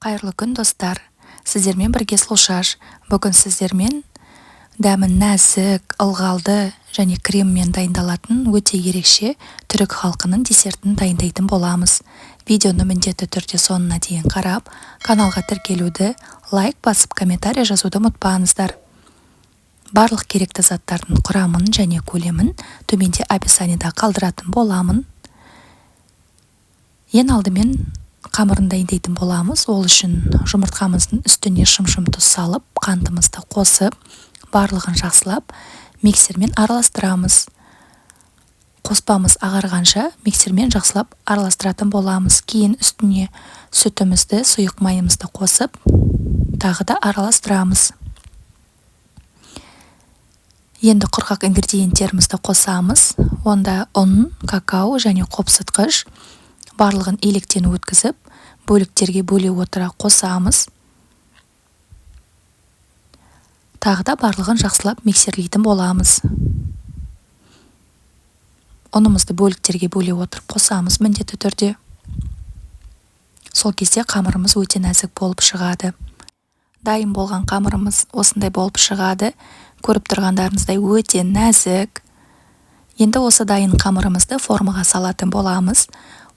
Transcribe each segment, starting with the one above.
Қайырлы күн достар, сіздермен бірге сұлшаш. Бүгін сіздермен дәмі нәзік, ылғалды және креммен дайындалатын өте ерекше түрік халқының десертін дайындайтын боламыз. Видеоны міндетті түрде соңына дейін қарап, каналға тіркелуді, лайк басып, комментарий жазуды ұмытпаңыздар. Барлық керекті заттардың құрамын және көлемін төменде описаниеда қалдыратын боламын. Ең алдымен қамырын дайындайтын боламыз. Ол үшін жұмыртқамыздың үстіне шым-шым тұз салып, қантымызды қосып, барлығын жақсылап, миксермен араластырамыз. Қоспамыз ағарғанша миксермен жақсылап араластыратын боламыз. Кейін үстіне сүтімізді, сұйық майымызды қосып, тағы да араластырамыз. Енді құрғақ ингредиенттерімізді қосамыз. Онда ұн, какао және қопсытқыш. Барлығын електен өткізіп, бөліктерге бөле отыра қосамыз. Тағы да барлығын жақсылап миксерлейтін боламыз. Ұнымызды бөліктерге бөле отырып қосамыз міндетті түрде. Сол кезде қамырымыз өте нәзік болып шығады. Дайын болған қамырымыз осындай болып шығады. Көріп тұрғандарыңыздай өте нәзік. Енді осы дайын қамырымызды формаға салатын боламыз.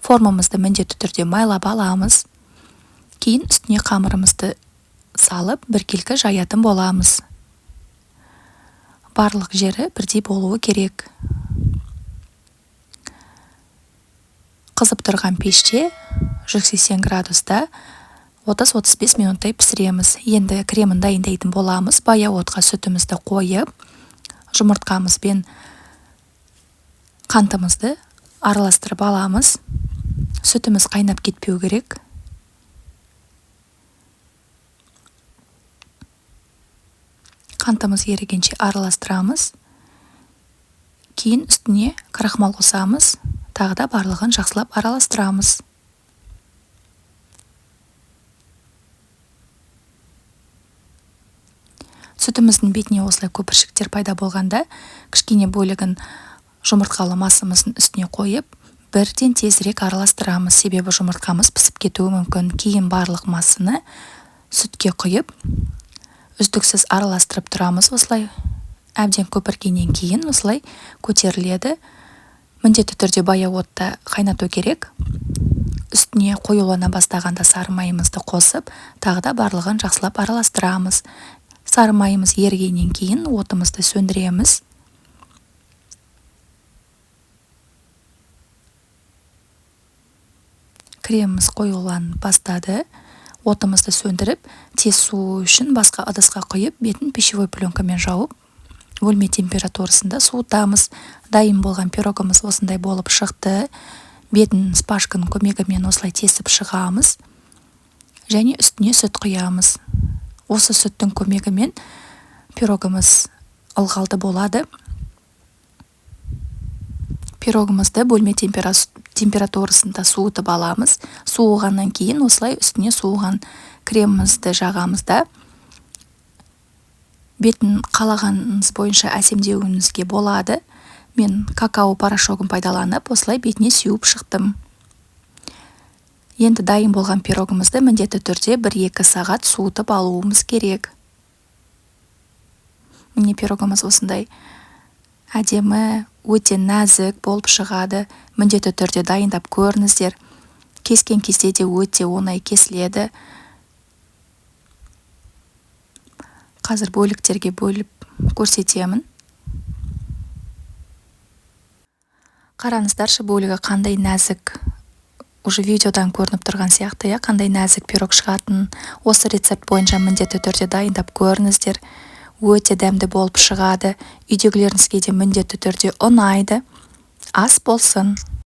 Формамызды міндетті түрде майлап аламыз. Кейін үстіне қамырымызды салып, біркелкі жаятын боламыз. Барлық жері бірдей болуы керек. Қызып тұрған пеште 180 градуста 30-35 минуттай пісіреміз. Енді кремін дайындайтын боламыз. Баяу отқа сүтімізді қойып, жұмыртқамызбен қантымызды араластырып аламыз. Сүтіміз қайнап кетпеу керек. Қантымыз ерігенше араластырамыз. Кейін үстіне крахмал қосамыз. Тағы да барлығын жақсылап араластырамыз. Сүтіміздің бетіне осылай көпіршіктер пайда болғанда, кішкене бөлігін жұмыртқалы масымыздың үстіне қойып, бірден тезірек араластырамыз. Себебі жұмыртқамыз пісіп кетуі мүмкін. Кейін барлық масыны сүтке құйып, үздіксіз араластырып тұрамыз. Осылай әбден көпіргеннен кейін осылай көтеріледі. Міндетті түрде баяу отта қайнату керек. Үстіне қоюлана бастағанда сары майымызды қосып, тағы да барлығын жақсылап араластырамыз. Сары майымыз ерігеннен кейін отымызды сөндіреміз. Креміміз қоюланып бастады. Отымызды сөндіріп, тез суы үшін басқа ыдысқа құйып, бетін пищевой пленкамен жауып, бөлме температурасында суытамыз. Дайын болған пирогымыз осындай болып шықты. Бетін спашканың көмегімен осылай тесіп шығамыз. Және үстіне сүт құямыз. Осы сүттің көмегімен пирогымыз ылғалды болады. Пирогымызды бөлме температурасында суытып аламыз. Суығаннан кейін осылай үстіне суыған кремімізді жағамыз да бетін қалағаныңыз бойынша әсемдеуіңізге болады. Мен какао порошогын пайдаланып, осылай бетіне сеуіп шықтым. Енді дайын болған пирогымызды міндетті түрде 1-2 сағат суытып алуымыз керек. Міне пирогымыз осындай әдемі, өте нәзік болып шығады. Міндетті түрде дайындап көріңіздер. Кескен кезде де өте оңай кесіледі. Қазір бөліктерге бөліп көрсетемін. Қараңыздаршы, бөлігі қандай нәзік. Уже видеодан көрініп тұрған сияқты, қандай нәзік пирог шығатын. Осы рецепт бойынша міндетті түрде дайындап көріңіздер. Өте дәмді болып шығады. Үйдегілеріңізге де міндетті түрде ұнайды. Ас болсын.